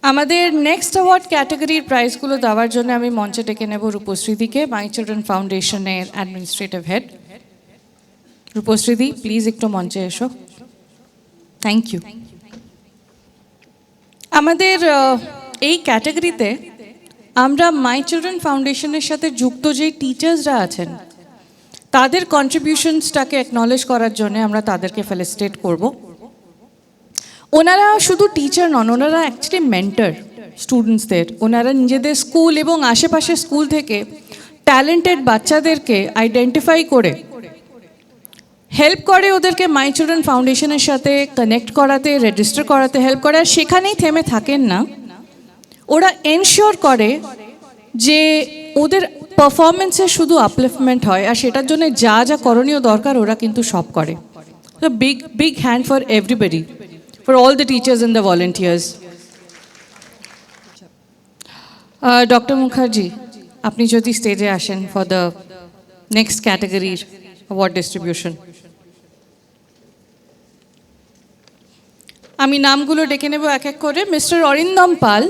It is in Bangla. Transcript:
আমাদের নেক্সট অ্যাওয়ার্ড ক্যাটাগরির প্রাইজগুলো দেওয়ার জন্য আমি মঞ্চে ডেকে নেব রূপশ্রীদিকে, মাই চিলড্রেন ফাউন্ডেশনের অ্যাডমিনিস্ট্রেটিভ হেড। রূপশ্রীদি, প্লিজ একটু মঞ্চে এসো। Thank you. আমাদের এই ক্যাটাগরিতে আমরা মাই চিলড্রেন ফাউন্ডেশনের সাথে যুক্ত যে টিচার্সরা আছেন তাদের কন্ট্রিবিউশনসটাকে অ্যাকনলেজ করার জন্য আমরা তাদেরকে ফেলিসিটেট করব। ওনারা শুধু টিচার নন, ওনারা অ্যাকচুয়ালি মেন্টর স্টুডেন্টসদের। ওনারা নিজেদের স্কুল এবং আশেপাশের স্কুল থেকে ট্যালেন্টেড বাচ্চাদেরকে আইডেন্টিফাই করে হেল্প করে, ওদেরকে মাই চিলড্রেন ফাউন্ডেশনের সাথে কানেক্ট করাতে, রেজিস্টার করাতে হেল্প করে। আর সেখানেই থেমে থাকেন না, ওরা এনশিওর করে যে ওদের পারফরমেন্সের শুধু আপলিফটমেন্ট হয়, আর সেটার জন্য যা যা করণীয় দরকার ওরা কিন্তু সব করে। Big hand for everybody, for all the teachers and the volunteers. Dr. Mukherjee, আপনি যদি স্টেজে আসেন for the next category award distribution. আমি নামগুলো ডেকে নেব এক এক করে। মিস্টার অরিন্দম পাল,